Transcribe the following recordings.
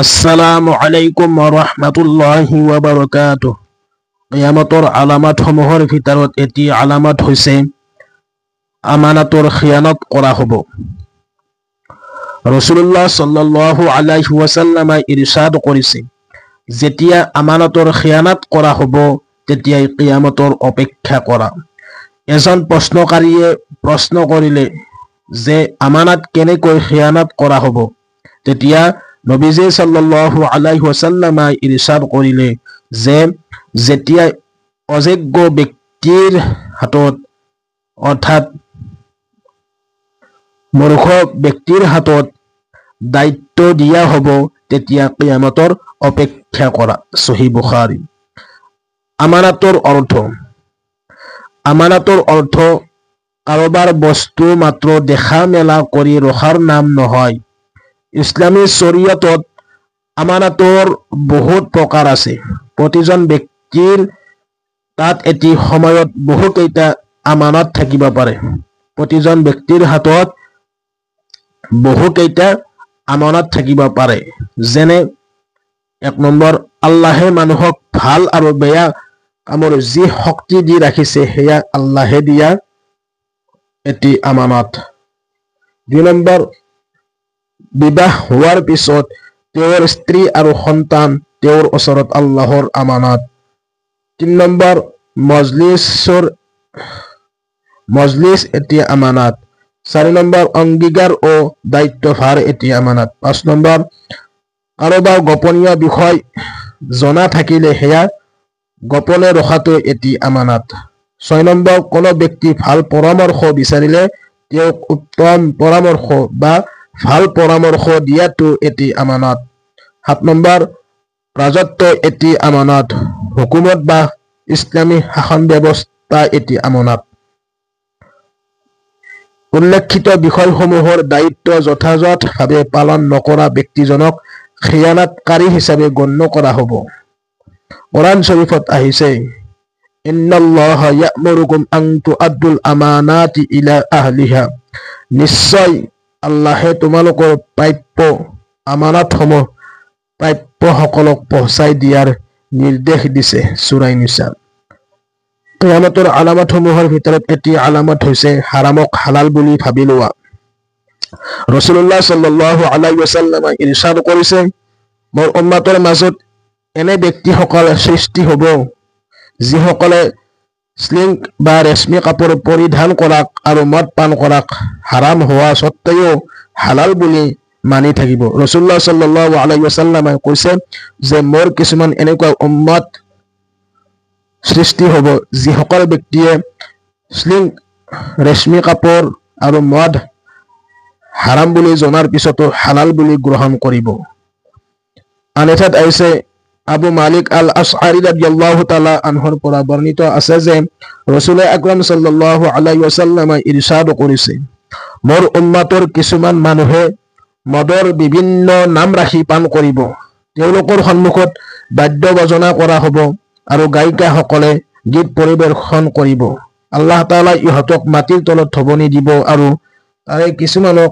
আসসালামু আলাইকুম ওয়া ৰাহমাতুল্লাহি ওয়া বাৰাকাতুহু। কিয়ামতৰ আলামাতসমূহৰ ভিতৰত এটি আলামাত হৈছে আমানাতৰ খিয়ানত কৰা হ'ব। ৰাসূলুল্লাহ সাল্লাল্লাহু আলাইহি ওয়াসাল্লামে ইৰশাদ কৰিছে, যেতিয়া আমানাতৰ খিয়ানত কৰা হ'ব তেতিয়াই কিয়ামতৰ অপেক্ষা কৰা। এজন প্ৰশ্নকাৰীয়ে প্ৰশ্ন কৰিলে যে আমানাত কেনেকৈ খিয়ানত কৰা হ'ব, তেতিয়া নবীজী সাল্লাল্লাহু আলাইহি ওয়াসাল্লামে ইৰশাদ কৰিলে যে যেতিয়া অযোগ্য ব্যক্তিৰ হাতত অৰ্থাৎ মূৰ্খ ব্যক্তিৰ হাতত দায়িত্ব দিয়া হ'ব তেতিয়া কিয়ামতৰ অপেক্ষা কৰা। সহিহ বুখাৰী। আমানাতৰ অৰ্থ কাৰোবাৰ বস্তু মাত্ৰ দেখা মেলা কৰি ৰখাৰ নাম নহয়। ইছলামী শৰীয়তত আমানাতৰ বহুত প্ৰকাৰ আছে। প্ৰতিজন ব্যক্তিৰ তাত এটি সময়ত বহুকেইটা আমানত থাকিব পাৰে। প্ৰতিজন ব্যক্তিৰ হাতত বহুকেইটা আমানত থাকিব পাৰে। যেনে ১ নম্বৰ, আল্লাহে মানুহক ভাল আৰু বেয়া কামৰ যি শক্তি দি ৰাখিছে সেয়া আল্লাহে দিয়া এটি আমানত। ২ নম্বৰ, বিবাহ হোৱাৰ পিছত তেওঁৰ স্ত্ৰী আৰু সন্তান তেওঁৰ ওচৰত আল্লাহৰ আমানত। ৩ নম্বৰ, মজলিছ এটি আমানত। ৪ নম্বৰ, অংগীকাৰ ও দায়িত্বভাৰ এটি আমানত। ৫ নম্বৰ, কাৰোবাৰ গোপনীয় বিষয় জনা থাকিলে সেয়া গোপনে ৰখাটো এটি আমানত। ৬ নম্বৰ, কোনো ব্যক্তি ভাল পৰামৰ্শ বিচাৰিলে তেওঁক উত্তম পৰামৰ্শ বা ভাল পৰামৰ্শ দিয়াটো এটি আমানত। ৭ নম্বৰ, ৰাজত্ব এটি আমানত। হুকুমত বা ইছলামী শাসন ব্যৱস্থা এটি আমানত। উল্লেখিত বিষয়সমূহৰ দায়িত্ব যথাযথভাৱে পালন নকৰা ব্যক্তিজনক খিয়ানতকাৰী হিচাপে গণ্য কৰা হ'ব। কোৰাণ শৰীফত আহিছে, ইন্নাল্লাহা ইয়া'মুৰুকুম আন তুআদ্দুল আমানাতি ইলা আহলিহা। নিশ্চয় আল্লাহে তোমালোকৰ প্ৰাপ্য আমানতসমূহ প্ৰাপ্যসকলক পहुঁচাই দিয়াৰ নিৰ্দেশ দিছে। সূৰা নিছা। কিয়ামতৰ আলামতসমূহৰ ভিতৰত এটি আলামত হৈছে হাৰামক হালাল বুলি ভাবি লোৱা। ৰাসূলুল্লাহ সাল্লাল্লাহু আলাইহি ওয়াসাল্লামে ইৰশাদ কৰিছে, মোৰ উম্মতৰ মাজত এনে ব্যক্তিসকল সৃষ্টি হ'ব যিসকলে স্লিং বা ৰেশমী কাপোৰ পৰিধান কৰাক আৰু মদ পান কৰাক হাৰাম হোৱা স্বত্তেও হালাল বুলি মানি থাকিব। ৰাসূলুল্লাহ সাল্লাল্লাহু আলাইহি ওয়াসাল্লামে কৈছে যে মোৰ কিছুমান এনেকুৱা উম্মত সৃষ্টি হ'ব যিসকল ব্যক্তিয়ে স্লিং ৰেশমী কাপোৰ আৰু মদ হাৰাম বুলি জনাৰ পিছতো হালাল বুলি গ্ৰহণ কৰিব। আন এঠাইত আহিছে, আবু মালিক আল আশআৰী ৰাদিয়াল্লাহু তাআলা আনহুৰ পৰা বৰ্ণিত আছে যে ৰাসূল আকৰাম সাল্লাল্লাহু আলাইহি ওয়াসাল্লামে ইৰশাদ কৰিছে, মোৰ উম্মতৰ কিছুমান মানুহে মদৰ বিভিন্ন নাম ৰাখি পান কৰিব। তেওঁলোকৰ সন্মুখত বাদ্য বজনা কৰা হ'ব আৰু গায়িকাসকলে গীত পৰিৱেশন কৰিব। আল্লাহ তাআলাই ইহঁতক মাটিৰ তলত থবনি দিব আৰু তাৰে কিছুমানক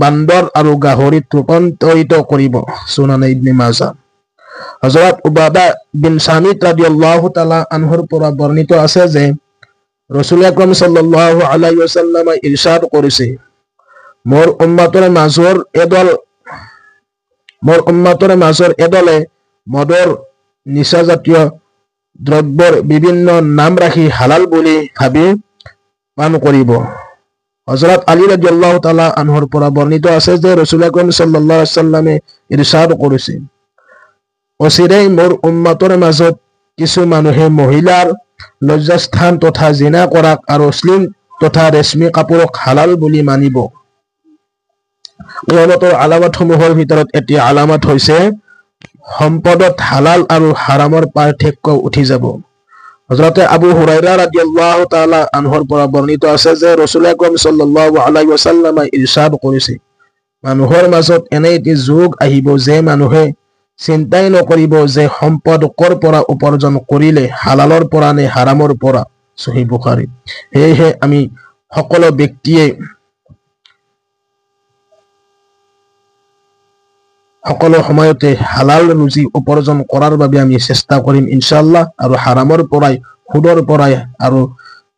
বান্দৰ আৰু গাহৰিত ৰূপান্তৰিত কৰিব। সুনান ইবনে মাজাহ। হযৰত উবাদা বিন সামিত ৰাদিয়াল্লাহু তাআলা আনহুৰ পৰা বৰ্ণিত আছে যে ৰাসূল আকৰাম সাল্লাল্লাহু আলাইহি ওয়াসাল্লামে ইৰশাদ কৰিছে, মোৰ উম্মতৰ মাজৰ এদলে মদৰ নিচাজাতীয় দ্ৰব্যৰ বিভিন্ন নাম ৰাখি হালাল বুলি ভাবি পান কৰিব। হযৰত আলী ৰাদিয়াল্লাহু তাআলা আনহুৰ পৰা বৰ্ণিত আছে যে ৰাসূল আকৰাম সাল্লাল্লাহু আলাইহি ওয়াসাল্লামে ইৰশাদ কৰিছে, অচিৰেই মোৰ উম্মতৰ মাজত কিছু মানুহে মহিলাৰ লজ্জাস্থান তথা জিনা কৰাক আৰু স্লিং তথা ৰেশমী কাপোৰক হালাল বুলি মানিব। কিয়ামতৰ আলামতসমূহৰ ভিতৰত এটি আলামত হৈছে সম্পদত হালাল আৰু হাৰামৰ পাৰ্থক্য উঠি যাব। হযৰতে আবু হুৰাইৰা ৰাদিয়াল্লাহু তাআলা আনহুৰ পৰা বৰ্ণিত আছে যে ৰাসূল আকৰাম সাল্লাল্লাহু আলাইহি ওয়াসাল্লামে ইৰশাদ কৰিছে, মানুহৰ মাজত এনে এটি যুগ আহিব যে মানুহে চিন্তাই নকৰিব যে সম্পদ কৰ পৰা উপাৰ্জন কৰিলে, হালালৰ পৰা নে হাৰামৰ পৰা। সহিহ বুখাৰী। সেয়েহে আমি সকলো ব্যক্তিয়ে সকলো সময়তে হালাল ৰুজি উপাৰ্জন কৰাৰ বাবে আমি চেষ্টা কৰিম ইনশাআল্লাহ। আৰু হাৰামৰ পৰাই, সুদৰ পৰাই আৰু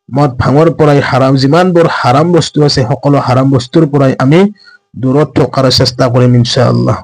মদ ভাঙৰ পৰাই যিমানবোৰ হাৰাম বস্তু আছে সকলো হাৰাম বস্তুৰ পৰাই আমি দূৰত থকাৰ চেষ্টা কৰিম ইনশাআল্লাহ।